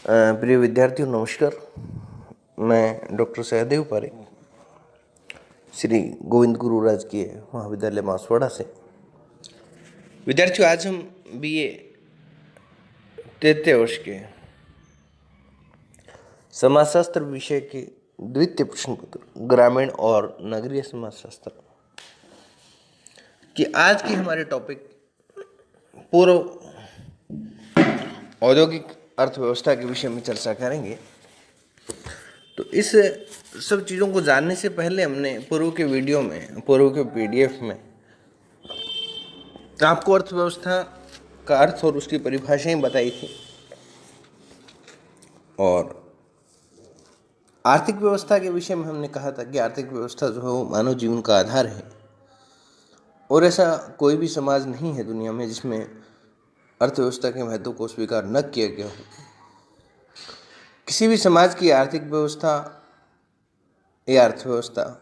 प्रिय विद्यार्थियों नमस्कार। मैं डॉक्टर सहदेव पारे श्री गोविंद गुरु राजकीय महाविद्यालय मासवाड़ा से। विद्यार्थियों आज हम बीए तृतीय वर्ष के समाजशास्त्र विषय के द्वितीय प्रश्न पत्र ग्रामीण और नगरीय समाजशास्त्र की आज की हमारे टॉपिक पूर्व औद्योगिक अर्थव्यवस्था के विषय में चर्चा करेंगे। तो इस सब चीज़ों को जानने से पहले हमने पूर्व के वीडियो में, पूर्व के पीडीएफ में आपको अर्थव्यवस्था का अर्थ और उसकी परिभाषाएं बताई थी और आर्थिक व्यवस्था के विषय में हमने कहा था कि आर्थिक व्यवस्था जो है वो मानव जीवन का आधार है और ऐसा कोई भी समाज नहीं है दुनिया में जिसमें अर्थव्यवस्था के महत्व को स्वीकार न किया गया हो। किसी भी समाज की आर्थिक व्यवस्था या अर्थव्यवस्था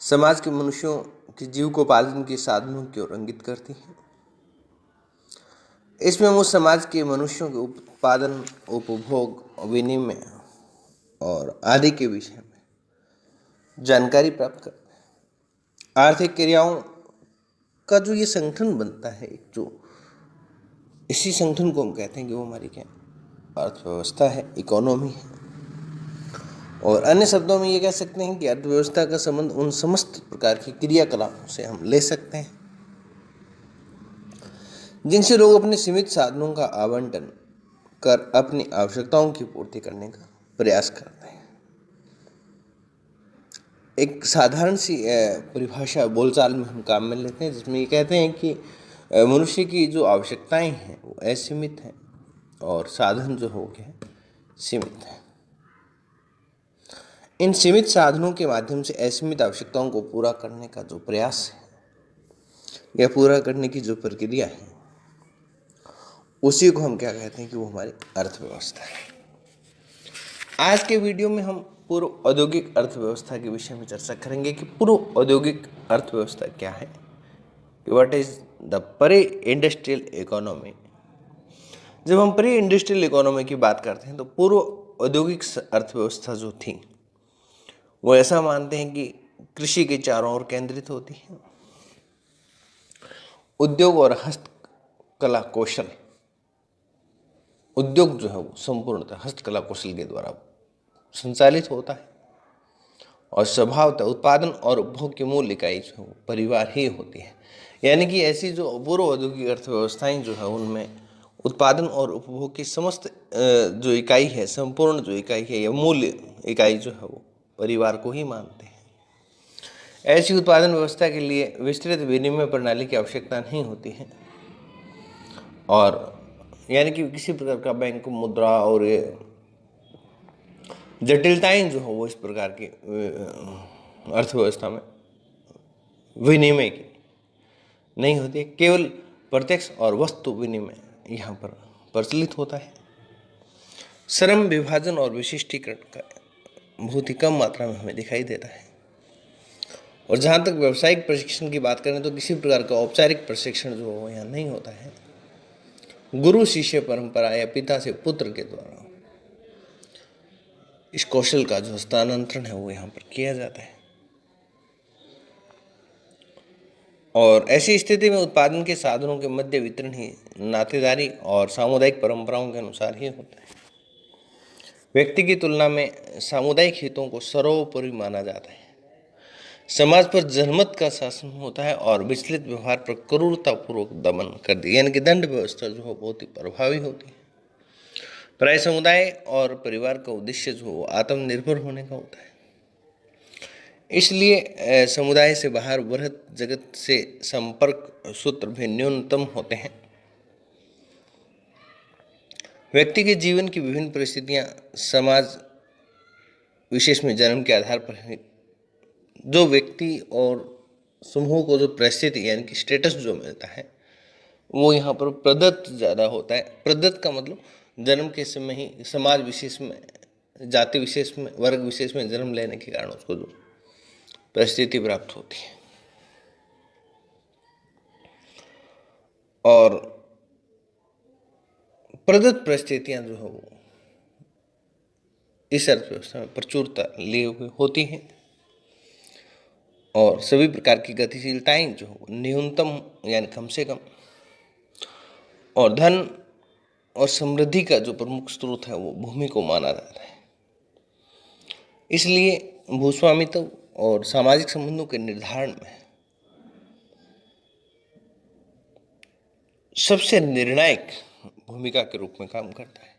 समाज के मनुष्यों के जीविकोपार्जन के साधनों की ओर इंगित करती है। इसमें हम उस समाज के मनुष्यों के उत्पादन, उपभोग, विनिमय और आदि के विषय में जानकारी प्राप्त करते हैं। आर्थिक क्रियाओं का जो ये संगठन बनता है, जो इसी संगठन को हम कहते हैं कि वो हमारी क्या अर्थव्यवस्था है, इकोनॉमी है। और अन्य शब्दों में ये कह सकते हैं कि अर्थव्यवस्था का संबंध उन समस्त प्रकार की क्रियाकलापों से हम ले सकते हैं जिनसे लोग अपने सीमित साधनों का आवंटन कर अपनी आवश्यकताओं की पूर्ति करने का प्रयास करते हैं। एक साधारण सी परिभाषा बोलचाल में हम काम में लेते हैं जिसमें ये कहते हैं कि मनुष्य की जो आवश्यकताएं हैं वो असीमित हैं और साधन जो हो गए सीमित हैं। इन सीमित साधनों के माध्यम से असीमित आवश्यकताओं को पूरा करने का जो प्रयास है या पूरा करने की जो प्रक्रिया है उसी को हम क्या कहते हैं कि वो हमारी अर्थव्यवस्था है। आज के वीडियो में हम पूर्व औद्योगिक अर्थव्यवस्था के विषय में चर्चा करेंगे कि पूर्व औद्योगिक अर्थव्यवस्था क्या है, what is the pre industrial economy. जब हम प्री इंडस्ट्रियल इकोनॉमी की बात करते हैं तो पूर्व औद्योगिक अर्थव्यवस्था जो थी वो ऐसा मानते हैं कि कृषि के चारों ओर केंद्रित होती है। उद्योग और हस्तकला कौशल, उद्योग जो है वो संपूर्णतः हस्तकला कौशल के द्वारा संचालित होता है और स्वभावतः उत्पादन और उपभोग की मूल इकाई जो है वो परिवार ही होती है। यानी कि ऐसी जो पूर्व औद्योगिक अर्थव्यवस्थाएं जो है उनमें उत्पादन और उपभोग की समस्त जो इकाई है, संपूर्ण जो इकाई है या मूल इकाई जो है वो परिवार को ही मानते हैं। ऐसी उत्पादन व्यवस्था के लिए विस्तृत विनिमय प्रणाली की आवश्यकता नहीं होती है और यानी कि किसी प्रकार का बैंक मुद्रा और जटिलताएं जो हो वो इस प्रकार की अर्थव्यवस्था में विनिमय की नहीं होती है। केवल प्रत्यक्ष और वस्तु विनिमय यहाँ पर प्रचलित होता है। श्रम विभाजन और विशिष्टीकरण का बहुत ही कम मात्रा में हमें दिखाई देता है। और जहाँ तक व्यावसायिक प्रशिक्षण की बात करें तो किसी प्रकार का औपचारिक प्रशिक्षण जो हो यहाँ नहीं होता है। गुरु शिष्य परंपरा या पिता से पुत्र के द्वारा इस कौशल का जो हस्तांतरण है वो यहाँ पर किया जाता है और ऐसी स्थिति में उत्पादन के साधनों के मध्य वितरण ही नातेदारी और सामुदायिक परंपराओं के अनुसार ही होता है। व्यक्ति की तुलना में सामुदायिक हितों को सर्वोपरि माना जाता है। समाज पर जनमत का शासन होता है और विचलित व्यवहार पर क्रूरतापूर्वक दमन कर दिया, यानी कि दंड व्यवस्था जो है बहुत ही प्रभावी होती है। प्राय समुदाय और परिवार का उद्देश्य जो हो आत्मनिर्भर होने का होता है। इसलिए समुदाय से बाहर वृहत जगत से संपर्क सूत्र भी न्यूनतम होते हैं। व्यक्ति के जीवन की विभिन्न परिस्थितियां समाज विशेष में जन्म के आधार पर है। जो व्यक्ति और समूह को जो परिस्थिति यानी कि स्टेटस जो मिलता है वो यहाँ पर प्रदत्त ज़्यादा होता है। प्रदत्त का मतलब जन्म के समय ही समाज विशेष में, जाति विशेष में, वर्ग विशेष में जन्म लेने के कारण उसको जो परिस्थिति प्राप्त होती है। और प्रदत्त परिस्थितियां जो है वो इस अर्थव्यवस्था में प्रचुरता लिए हुए होती हैं और सभी प्रकार की गतिशीलताएं जो न्यूनतम यानी कम से कम, और धन और समृद्धि का जो प्रमुख स्रोत है वो भूमि को माना जाता है। इसलिए भूस्वामित्व और सामाजिक संबंधों के निर्धारण में सबसे निर्णायक भूमिका के रूप में काम करता है।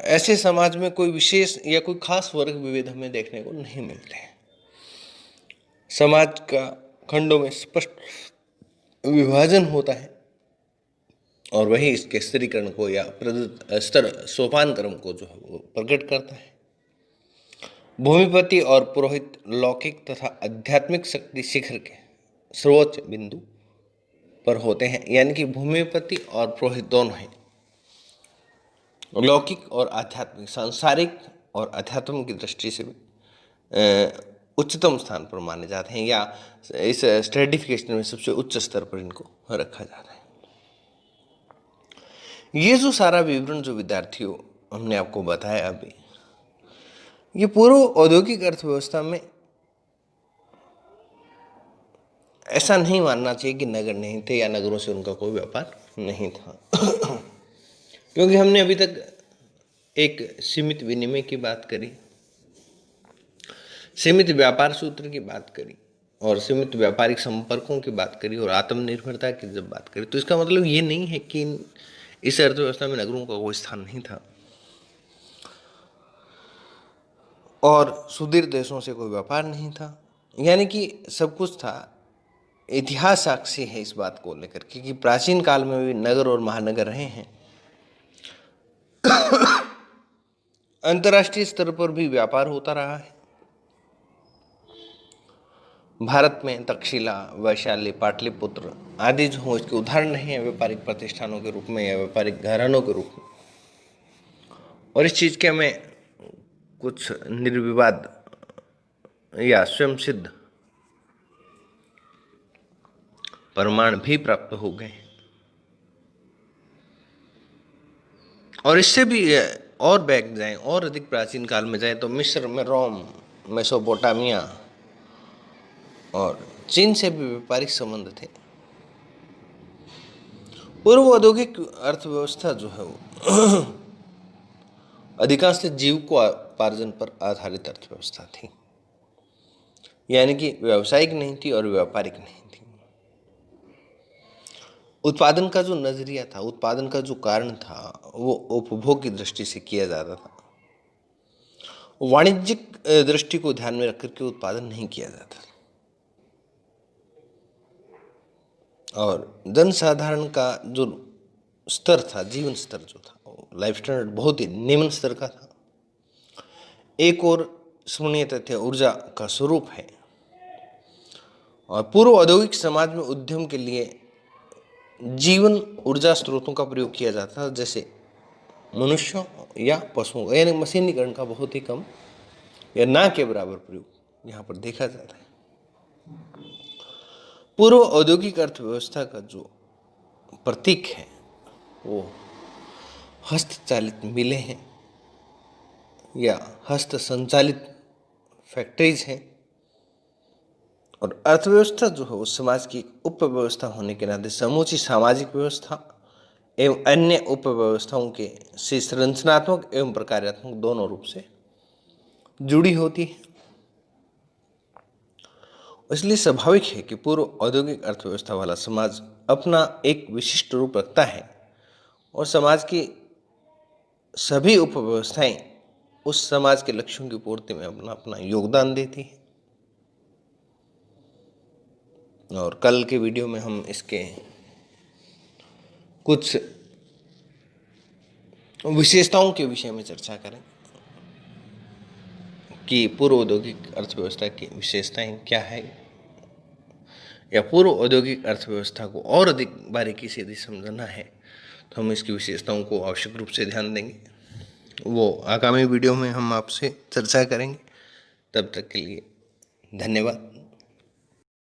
ऐसे समाज में कोई विशेष या कोई खास वर्ग विभेद हमें देखने को नहीं मिलते हैं। समाज का खंडों में स्पष्ट विभाजन होता है और वही इसके स्त्रीकरण को या स्तर सोपान क्रम को जो है वो प्रकट करता है। भूमिपति और पुरोहित लौकिक तथा आध्यात्मिक शक्ति शिखर के सर्वोच्च बिंदु पर होते हैं, यानी कि भूमिपति और पुरोहित दोनों हैं लौकिक और आध्यात्मिक, सांसारिक और अध्यात्म की दृष्टि से भी उच्चतम स्थान पर माने जाते हैं, या इस स्ट्रेटिफिकेशन में सबसे उच्च स्तर पर इनको रखा जाता है। ये जो सारा विवरण जो विद्यार्थियों हमने आपको बताया अभी, ये पूर्व औद्योगिक अर्थव्यवस्था में ऐसा नहीं मानना चाहिए कि नगर नहीं थे या नगरों से उनका कोई व्यापार नहीं था क्योंकि हमने अभी तक एक सीमित विनिमय की बात करी, सीमित व्यापार सूत्र की बात करी और सीमित व्यापारिक संपर्कों की बात करी और आत्मनिर्भरता की जब बात करी, तो इसका मतलब ये नहीं है कि इस अर्थव्यवस्था में नगरों का कोई स्थान नहीं था और सुदूर देशों से कोई व्यापार नहीं था, यानी कि सब कुछ था। इतिहास साक्षी है इस बात को लेकर कि प्राचीन काल में भी नगर और महानगर रहे हैं। अंतर्राष्ट्रीय स्तर पर भी व्यापार होता रहा है। भारत में तक्षशिला, वैशाली, पाटलिपुत्र आदि जो हो इसके उदाहरण नहीं है व्यापारिक प्रतिष्ठानों के रूप में या व्यापारिक घरानों के रूप में, और इस चीज के हमें कुछ निर्विवाद या स्वयं सिद्ध प्रमाण भी प्राप्त हो गए और इससे भी और बैक जाएं और अधिक प्राचीन काल में जाएं तो मिस्र में रोम, मेसोपोटामिया और चीन से भी व्यापारिक संबंध थे। पूर्व औद्योगिक अर्थव्यवस्था जो है वो अधिकांश जीविकोपार्जन पर आधारित अर्थव्यवस्था थी, यानी कि व्यावसायिक नहीं थी और व्यापारिक नहीं थी। उत्पादन का जो नजरिया था, उत्पादन का जो कारण था, वो उपभोग की दृष्टि से किया जाता था। वाणिज्यिक दृष्टि को ध्यान में रखकर के उत्पादन नहीं किया जाता और जनसाधारण का जो स्तर था, जीवन स्तर जो था, लाइफ स्टैंडर्ड बहुत ही निम्न स्तर का था। एक और स्मरणीय तथ्य ऊर्जा का स्वरूप है और पूर्व औद्योगिक समाज में उद्यम के लिए जीवन ऊर्जा स्रोतों का प्रयोग किया जाता था, जैसे मनुष्यों या पशुओं का, यानी मशीनीकरण का बहुत ही कम या ना के बराबर प्रयोग यहाँ पर देखा जाता है। पूर्व औद्योगिक अर्थव्यवस्था का जो प्रतीक है वो हस्तचालित मिलें हैं या हस्त संचालित फैक्ट्रीज हैं, और अर्थव्यवस्था जो है उस समाज की उपव्यवस्था होने के नाते समूची सामाजिक व्यवस्था एवं अन्य उपव्यवस्थाओं के से संरचनात्मक एवं प्रकार्यात्मक दोनों रूप से जुड़ी होती है। इसलिए स्वाभाविक है कि पूर्व औद्योगिक अर्थव्यवस्था वाला समाज अपना एक विशिष्ट रूप रखता है और समाज की सभी उपव्यवस्थाएं उस समाज के लक्ष्यों की पूर्ति में अपना अपना योगदान देती है। और कल के वीडियो में हम इसके कुछ विशेषताओं के विषय में चर्चा करें कि पूर्व औद्योगिक अर्थव्यवस्था की विशेषताएं क्या है, या पूर्व औद्योगिक अर्थव्यवस्था को और अधिक बारीकी से यदि समझना है तो हम इसकी विशेषताओं को आवश्यक रूप से ध्यान देंगे। वो आगामी वीडियो में हम आपसे चर्चा करेंगे। तब तक के लिए धन्यवाद।